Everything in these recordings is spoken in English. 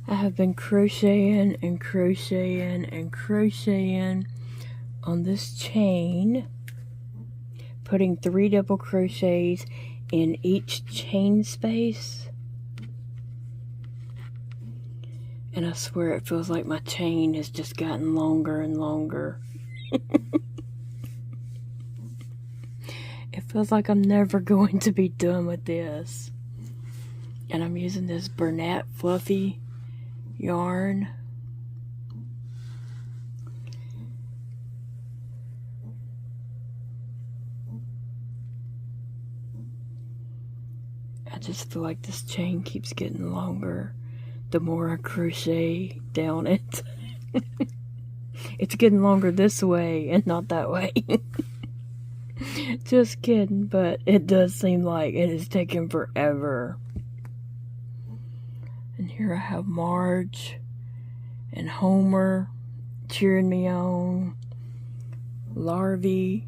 I have been crocheting and crocheting and crocheting on this chain, putting 3 double crochets in each chain space. And I swear it feels like my chain has just gotten longer and longer. It feels like I'm never going to be done with this. And I'm using this Bernat Fluffy yarn. I just feel like this chain keeps getting longer the more I crochet down it. It's getting longer this way and not that way. Just kidding, but it does seem like it is taking forever. And here I have Marge and Homer cheering me on, Larvae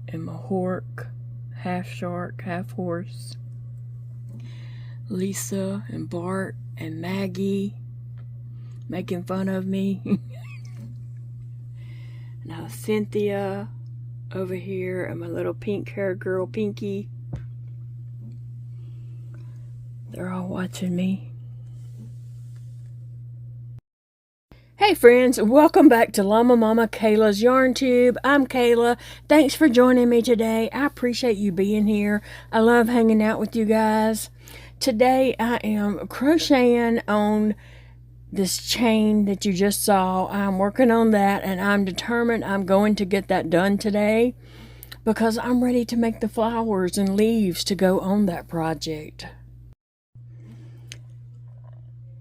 and Mahork, half shark, half horse, Lisa and Bart and Maggie making fun of me. Now Cynthia over here and my little pink hair girl Pinky. They're all watching me. Hey friends, welcome back to Llama Mama Kayla's Yarn Tube. I'm Kayla. Thanks for joining me today. I appreciate you being here. I love hanging out with you guys. Today I am crocheting on this chain that you just saw. I'm working on that and I'm determined I'm going to get that done today because I'm ready to make the flowers and leaves to go on that project.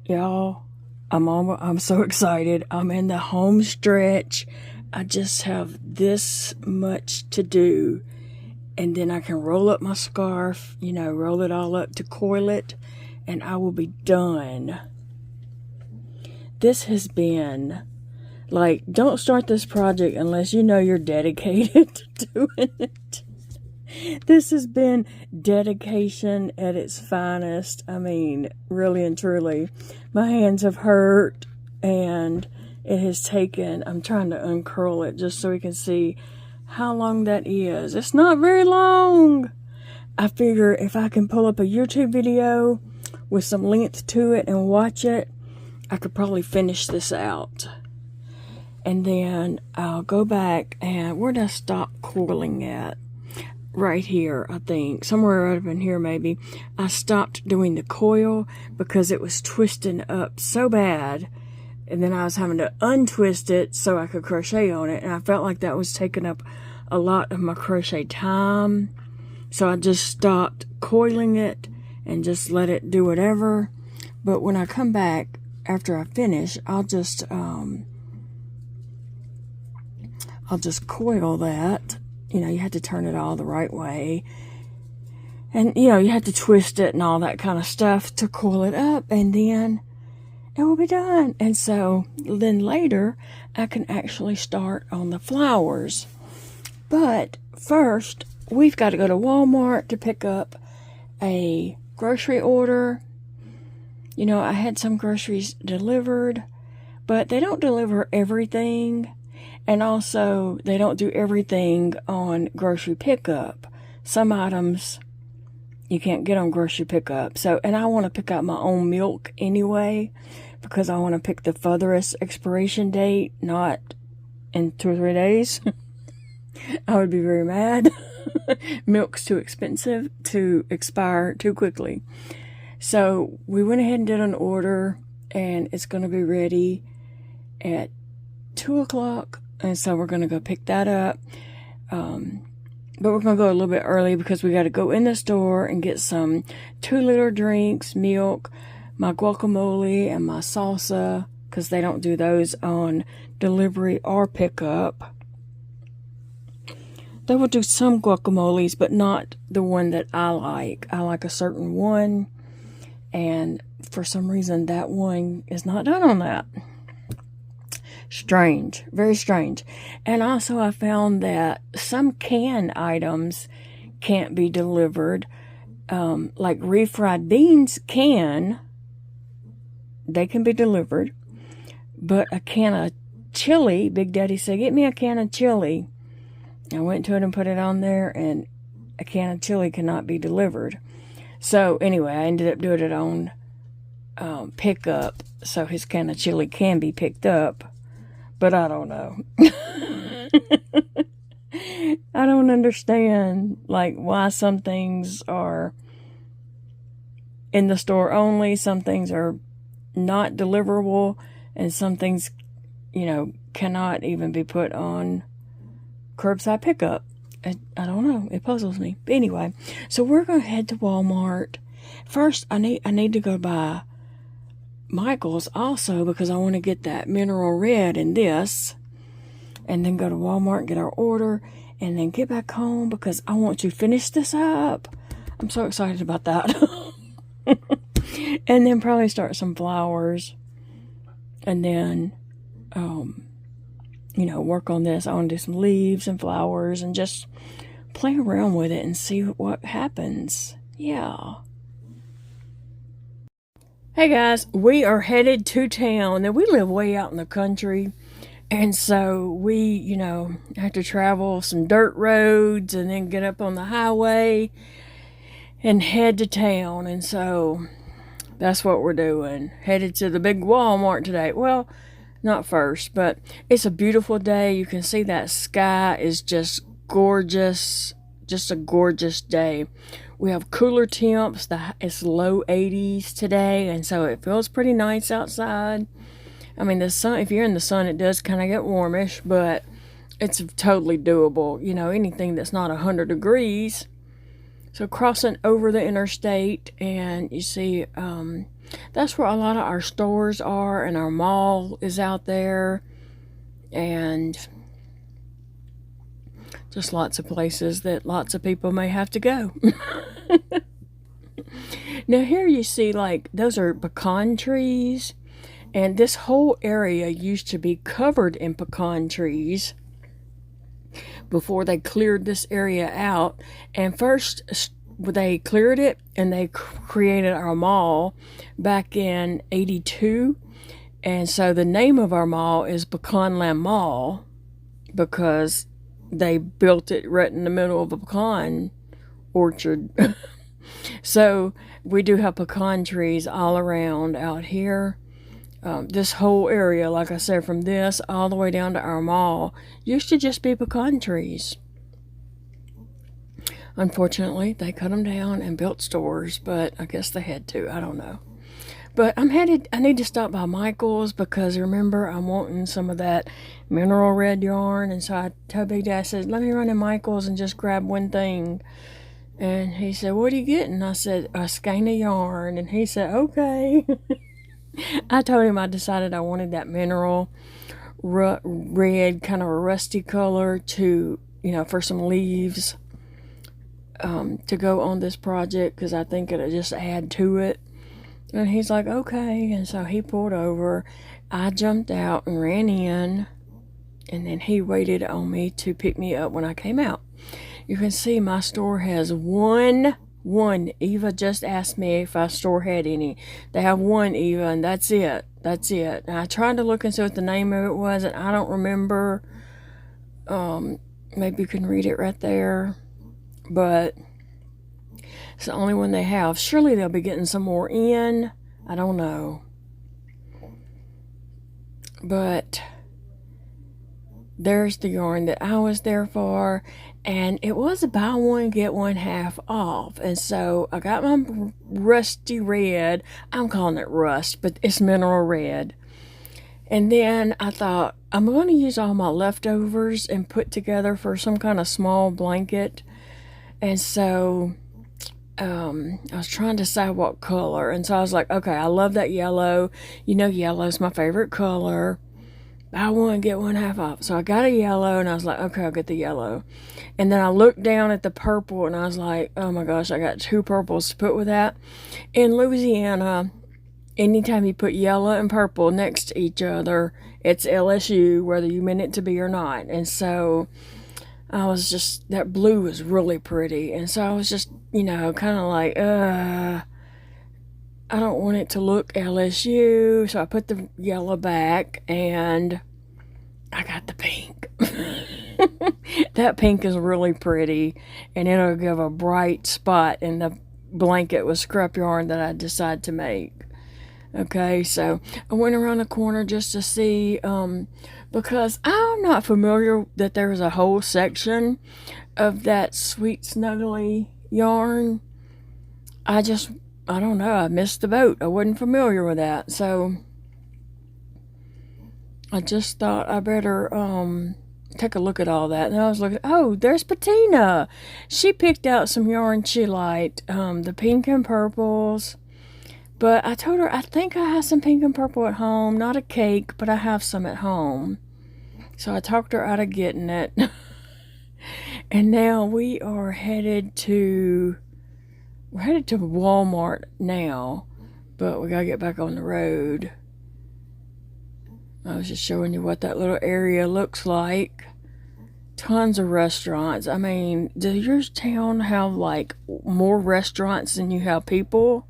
Y'all, I'm so excited. I'm in the home stretch. I just have this much to do. And then I can roll up my scarf, roll it all up to coil it, and I will be done. This has been, don't start this project unless you know you're dedicated to doing it. This has been dedication at its finest. I mean, really and truly. My hands have hurt, and it has taken, I'm trying to uncurl it just so we can see how long that is. It's not very long. I figure if I can pull up a YouTube video with some length to it and watch it, I could probably finish this out. And then I'll go back and where did I stop coiling at? Right here, I think. Somewhere up in here maybe. I stopped doing the coil because it was twisting up so bad. And then I was having to untwist it so I could crochet on it. And I felt like that was taking up a lot of my crochet time. So I just stopped coiling it and just let it do whatever. But when I come back, after I finish, I'll just coil that. You have to turn it all the right way. And, you have to twist it and all that kind of stuff to coil it up. And then it will be done. And so then later, I can actually start on the flowers. But first, we've got to go to Walmart to pick up a grocery order. I had some groceries delivered, but they don't deliver everything. And also, they don't do everything on grocery pickup. Some items you can't get on grocery pickup. So, and I want to pick out my own milk anyway, because I want to pick the furthest expiration date, not in 2 or 3 days. I would be very mad. Milk's too expensive to expire too quickly. So we went ahead and did an order, and it's going to be ready at 2 o'clock. And so we're going to go pick that up. But we're going to go a little bit early because we got to go in the store and get some 2-liter drinks, milk, my guacamole, and my salsa, because they don't do those on delivery or pickup. They will do some guacamoles, but not the one that I like. I like a certain one, and for some reason that one is not done on that. Strange, very strange. And also I found that some canned items can't be delivered. Like refried beans can, they can be delivered. But a can of chili, Big Daddy said, get me a can of chili. I went to it and put it on there, and a can of chili cannot be delivered. So anyway, I ended up doing it on pickup, so his can of chili can be picked up. But I don't know. I don't understand, like, why some things are in the store only, some things are not deliverable, and some things, you know, cannot even be put on curbside pickup. I don't know. It puzzles me. But anyway, so we're going to head to Walmart. First, I need to go buy Michael's also, because I want to get that mineral red in this. And then go to Walmart and get our order. And then get back home because I want to finish this up. I'm so excited about that. And then probably start some flowers. And then, you know, work on this. I want to do some leaves and flowers and just play around with it and see what happens. Yeah. Hey guys, we are headed to town. Now, we live way out in the country. And so we, you know, have to travel some dirt roads and then get up on the highway and head to town. And so that's what we're doing. Headed to the big Walmart today. Well, not first, but it's a beautiful day. You can see that sky is just gorgeous. Just a gorgeous day. We have cooler temps. It's low 80s today, and so it feels pretty nice outside. I mean, the sun, if you're in the sun, it does kind of get warmish, but it's totally doable. You know, anything that's not 100 degrees. So crossing over the interstate, and you see, that's where a lot of our stores are, and our mall is out there, and just lots of places that lots of people may have to go. Now here you see, like, those are pecan trees. And this whole area used to be covered in pecan trees before they cleared this area out. And first they cleared it and they created our mall back in 82. And so the name of our mall is Pecanland Mall because they built it right in the middle of a pecan orchard. So we do have pecan trees all around out here. This whole area, like I said, from this all the way down to our mall, used to just be pecan trees. Unfortunately, they cut them down and built stores, but I guess they had to. I don't know. But I need to stop by Michael's because remember, I'm wanting some of that mineral red yarn. And so I told Big Dad, I said, let me run to Michael's and just grab one thing. And he said, what are you getting? I said, a skein of yarn. And he said, okay. I told him I decided I wanted that mineral red, kind of a rusty color to, you know, for some leaves to go on this project because I think it'll just add to it. And he's like, okay. And so he pulled over. I jumped out and ran in. And then he waited on me to pick me up when I came out. You can see my store has one. Eva just asked me if our store had any. They have one, Eva, and that's it. And I tried to look and see what the name of it was, and I don't remember. Maybe you can read it right there. But it's the only one they have. Surely they'll be getting some more in. I don't know. But there's the yarn that I was there for. And it was a buy one, get one half off. And so I got my rusty red. I'm calling it rust, but it's mineral red. And then I thought, I'm going to use all my leftovers and put together for some kind of small blanket. And so I was trying to decide what color. And so I was like, okay, I love that yellow. You know, yellow's my favorite color. Buy one, get one half off. So I got a yellow, and I was like, okay, I'll get the yellow. And then I looked down at the purple, and I was like, oh my gosh, I got two purples to put with that. In Louisiana, anytime you put yellow and purple next to each other, it's LSU, whether you meant it to be or not. And so I was just, that blue was really pretty. And so I was just, you know, kind of like, I don't want it to look LSU, so I put the yellow back, and I got the pink. That pink is really pretty, and it'll give a bright spot in the blanket with scrap yarn that I decide to make. Okay, so I went around the corner just to see, because I'm not familiar that there was a whole section of that Sweet Snuggly yarn. I don't know, I missed the boat. I wasn't familiar with that, so I just thought I better take a look at all that. And I was looking, oh, there's Patina. She picked out some yarn she liked, the pink and purples. But I told her I think I have some pink and purple at home. Not a cake, but I have some at home. So I talked her out of getting it. And now we are headed to Walmart now, but we gotta get back on the road. I was just showing you what that little area looks like. Tons of restaurants. I mean, does your town have like more restaurants than you have people?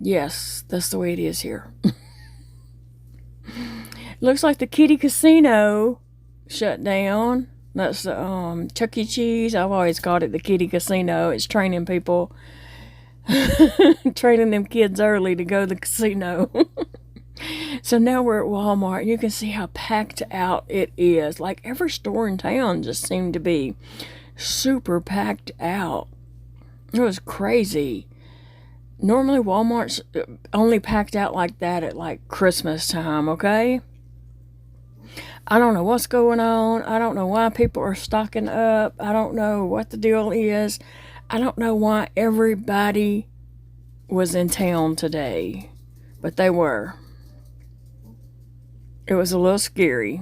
Yes, that's the way it is here. Looks like the Kitty Casino shut down. That's the Chuck E. Cheese. I've always called it the Kitty Casino. It's training people, training them kids early to go to the casino. So now we're at Walmart. You can see how packed out it is. Like every store in town just seemed to be super packed out. It was crazy. Normally Walmart's only packed out like that at like Christmas time, okay? I don't know what's going on. I don't know why people are stocking up. I don't know what the deal is. I don't know why everybody was in town today, but they were. It was a little scary.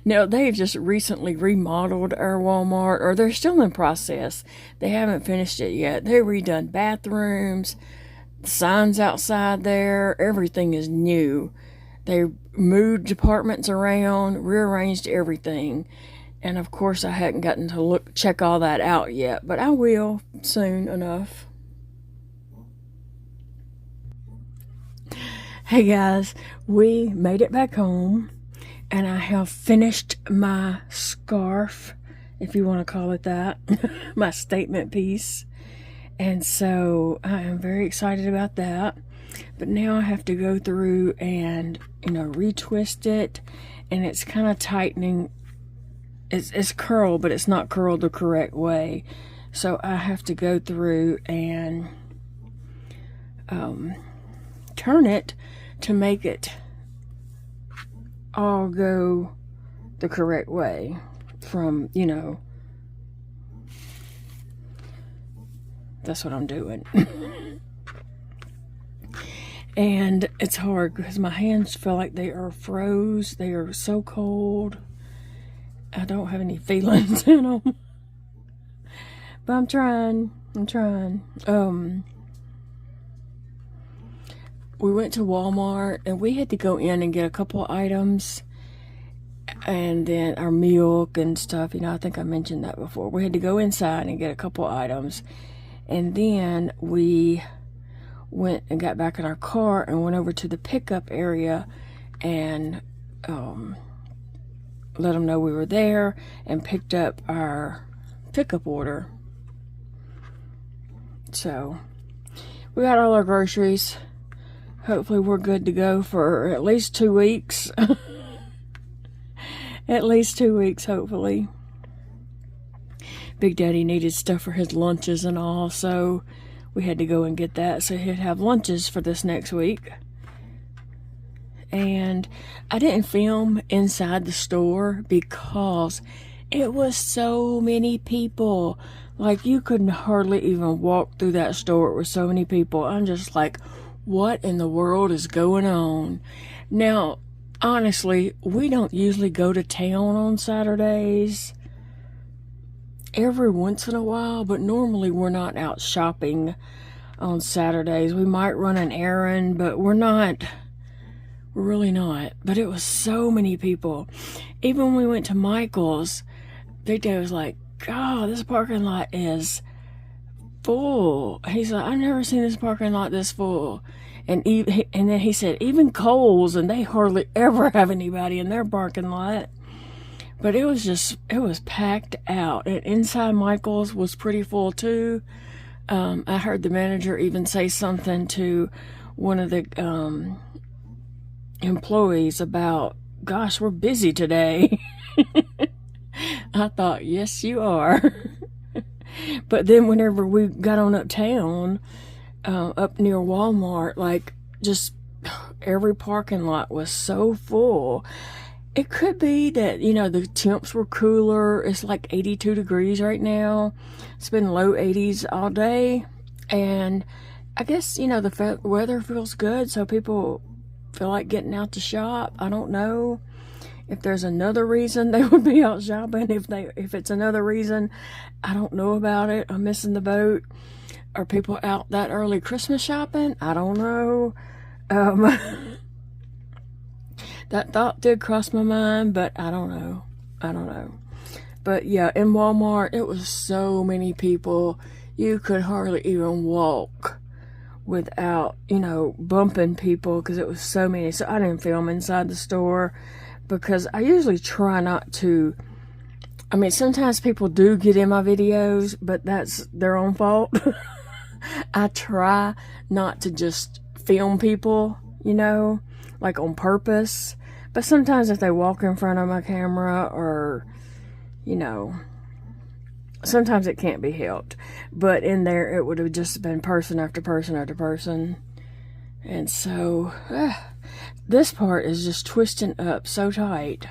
Now, they've just recently remodeled our Walmart, or they're still in process. They haven't finished it yet. They redone bathrooms, signs outside there. Everything is new. They moved departments around, rearranged everything. And of course, I hadn't gotten to check all that out yet, but I will soon enough. Hey guys, we made it back home, and I have finished my scarf, if you want to call it that, my statement piece. And so I am very excited about that. But now I have to go through and, retwist it, and it's kind of tightening. It's curled, but it's not curled the correct way. So I have to go through and turn it to make it all go the correct way from, that's what I'm doing. And it's hard because my hands feel like they are froze. They are so cold. I don't have any feelings in them. But I'm trying. We went to Walmart, and we had to go in and get a couple items, and then our milk and stuff. I think I mentioned that before. We had to go inside and get a couple items, and then we went and got back in our car and went over to the pickup area and let them know we were there and picked up our pickup order. So we got all our groceries. Hopefully we're good to go for at least 2 weeks. At least 2 weeks, hopefully. Big Daddy needed stuff for his lunches and all, so we had to go and get that so he'd have lunches for this next week. And I didn't film inside the store because it was so many people. Like, you couldn't hardly even walk through that store with so many people. I'm just like, what in the world is going on? Now, honestly, we don't usually go to town on Saturdays. Every once in a while, but normally we're not out shopping on Saturdays. We might run an errand, but we're not. We're really not. But it was so many people. Even when we went to Michael's, Big Dad was like, God, this parking lot is full. He's like, I've never seen this parking lot this full. And then he said, even Kohl's, and they hardly ever have anybody in their parking lot. But it was packed out. And inside Michael's was pretty full too. I heard the manager even say something to one of the employees about, gosh, we're busy today. I thought, yes, you are. But then whenever we got on uptown, up near Walmart, like, just every parking lot was so full. It could be that, the temps were cooler. It's like 82 degrees right now. It's been low 80s all day. And I guess, the weather feels good, so people feel like getting out to shop. I don't know if there's another reason they would be out shopping. If it's another reason, I don't know about it. I'm missing the boat. Are people out that early Christmas shopping? I don't know. That thought did cross my mind, but I don't know. But yeah, in Walmart, it was so many people. You could hardly even walk without, bumping people, because it was so many. So I didn't film inside the store, because I usually try not to. I mean, sometimes people do get in my videos, but that's their own fault. I try not to just film people, like on purpose. But sometimes if they walk in front of my camera, or, sometimes it can't be helped. But in there, it would have just been person after person after person. And so, this part is just twisting up so tight.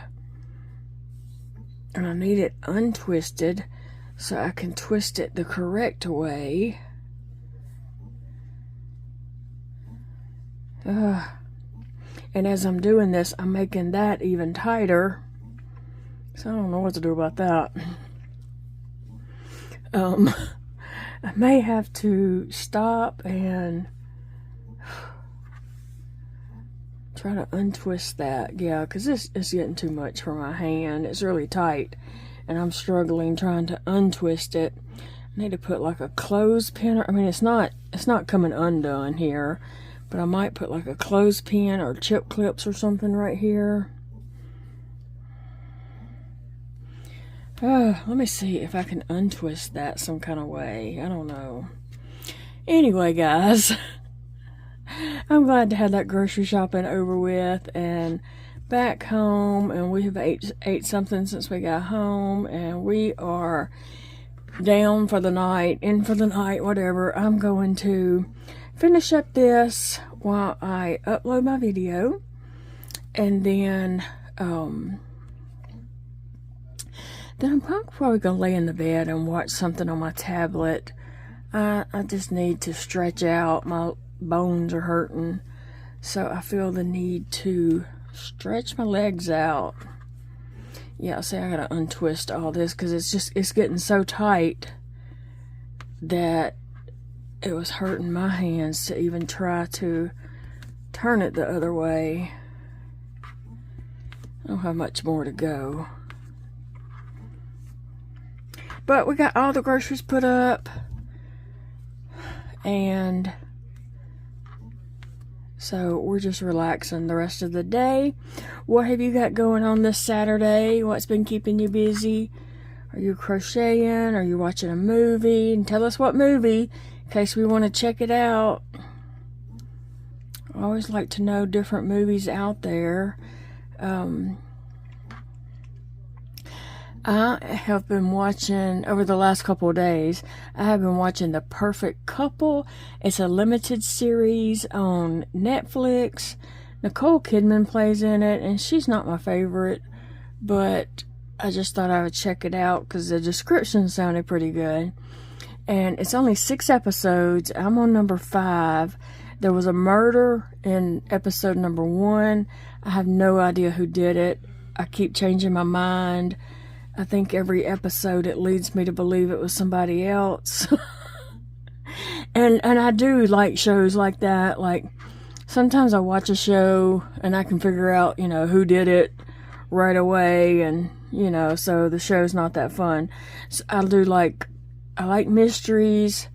And I need it untwisted so I can twist it the correct way. And as I'm doing this, I'm making that even tighter. So I don't know what to do about that. I may have to stop and try to untwist that. Yeah, because this is getting too much for my hand. It's really tight, and I'm struggling trying to untwist it. I need to put like a clothespin. I mean, it's not coming undone here, but I might put like a clothespin or chip clips or something right here. Let me see if I can untwist that some kind of way. I don't know. Anyway, guys, I'm glad to have that grocery shopping over with and back home, and we have ate something since we got home, and we are down for the night, in for the night, whatever. I'm going to finish up this while I upload my video, and then I'm probably going to lay in the bed and watch something on my tablet. I just need to stretch out. My bones are hurting, so I feel the need to stretch my legs out. Yeah, see, I gotta untwist all this because it's getting so tight that it was hurting my hands to even try to turn it the other way. I don't have much more to go. But we got all the groceries put up, and so we're just relaxing the rest of the day. What have you got going on this Saturday? What's been keeping you busy? Are you crocheting? Are you watching a movie? And tell us what movie, in case we want to check it out. I always like to know different movies out there. I have been watching, over the last couple of days, I have been watching The Perfect Couple. It's a limited series on Netflix. Nicole Kidman plays in it, and she's not my favorite, but I just thought I would check it out because the description sounded pretty good. And it's only 6 episodes. I'm on number 5. There was a murder in episode number 1. I have no idea who did it. I keep changing my mind. I think every episode it leads me to believe it was somebody else. and I do like shows like that. Like, sometimes I watch a show and I can figure out, who did it right away, and, so the show's not that fun. So I like mysteries.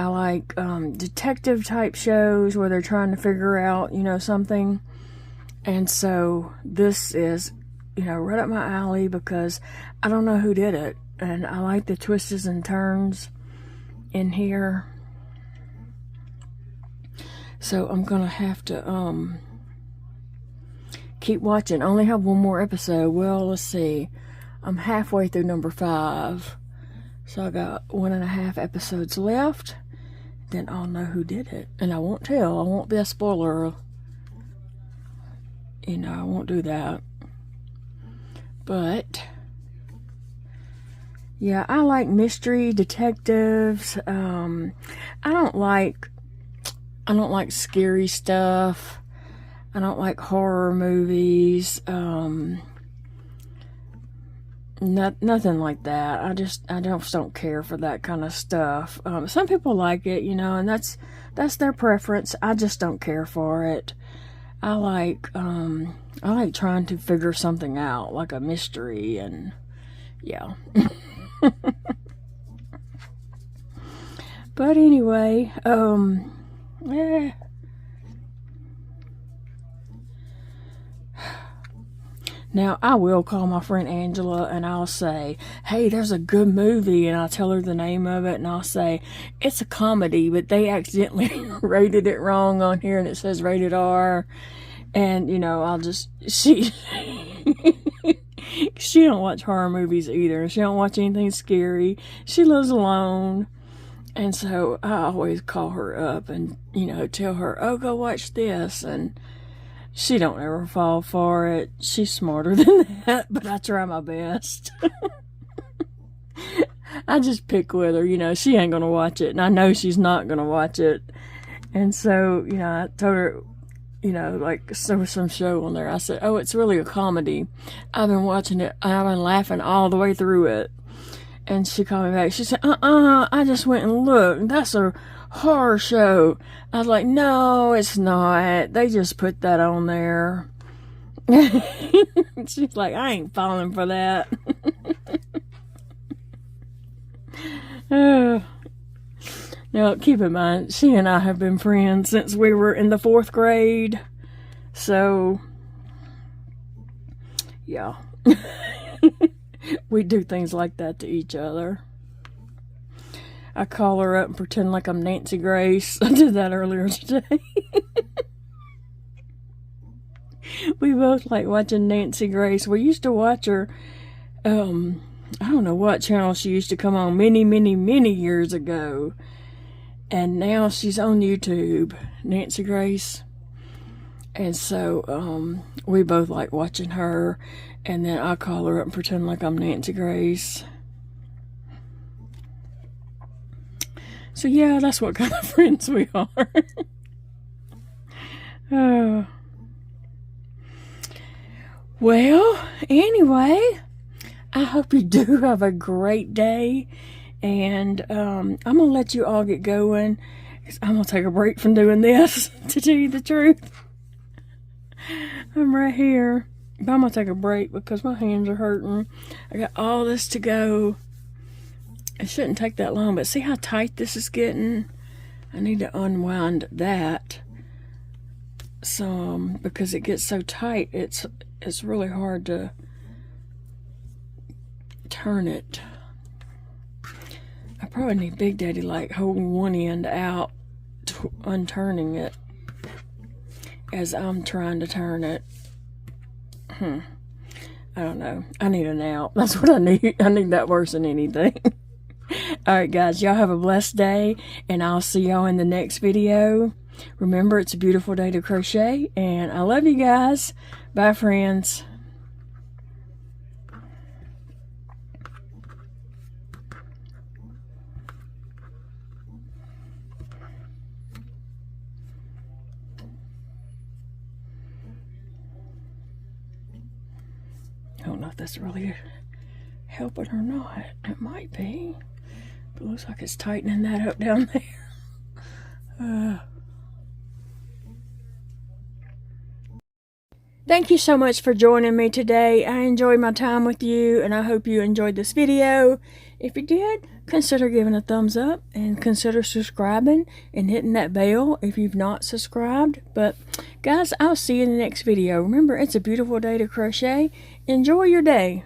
I like detective type shows where they're trying to figure out, you know, something. And so this is, you know, right up my alley because I don't know who did it. And I like the twists and turns in here. So I'm going to have to keep watching. I only have one more episode. Well, let's see. I'm halfway through number 5. So I got 1.5 episodes left. Then I'll know who did it. And I won't tell. I won't be a spoiler. You know, I won't do that. But yeah, I like mystery, detectives. I don't like scary stuff. I don't like horror movies. Nothing like that. I just don't care for that kind of stuff. Some people like it, you know, and that's their preference. I just don't care for it. I like trying to figure something out, like a mystery, and yeah. But anyway, yeah. Now, I will call my friend Angela and I'll say, hey, there's a good movie, and I'll tell her the name of it, and I'll say, it's a comedy, but they accidentally rated it wrong on here and it says rated R. And, you know, she don't watch horror movies either. She don't watch anything scary. She lives alone. And so I always call her up and, you know, tell her, oh, go watch this. And she don't ever fall for it. She's smarter than that, but I try my best. I just pick with her, you know, she ain't gonna watch it, and I know she's not gonna watch it. And so, you know, I told her, you know, like, there was some show on there. I said, oh, it's really a comedy. I've been watching it, I've been laughing all the way through it. And she called me back. She said, I just went and looked. That's a horror show. I was like, no, it's not. They just put that on there. She's like, I ain't falling for that. Now, keep in mind, she and I have been friends since we were in the 4th grade. So, yeah. We do things like that to each other. I call her up and pretend like I'm Nancy Grace. I did that earlier today. We both like watching Nancy Grace. We used to watch her, I don't know what channel she used to come on many, many, many years ago. And now she's on YouTube, Nancy Grace. And so, we both like watching her. And then I call her up and pretend like I'm Nancy Grace. So yeah, that's what kind of friends we are. Well, anyway, I hope you do have a great day. And I'm going to let you all get going. I'm going to take a break from doing this, to tell you the truth. I'm right here. But I'm going to take a break because my hands are hurting. I got all this to go. It shouldn't take that long, but see how tight this is getting? I need to unwind that some because it gets so tight. It's really hard to turn it. I probably need Big Daddy like holding one end out, unturning it as I'm trying to turn it. I don't know. I need a nap. That's what I need. I need that worse than anything. Alright guys, y'all have a blessed day, and I'll see y'all in the next video. Remember, it's a beautiful day to crochet, and I love you guys. Bye, friends. I don't know if that's really helping or not. It might be. But it looks like it's tightening that up down there. Thank you so much for joining me today. I enjoyed my time with you, and I hope you enjoyed this video. If you did, consider giving a thumbs up and consider subscribing and hitting that bell if you've not subscribed. But guys, I'll see you in the next video. Remember, it's a beautiful day to crochet. Enjoy your day.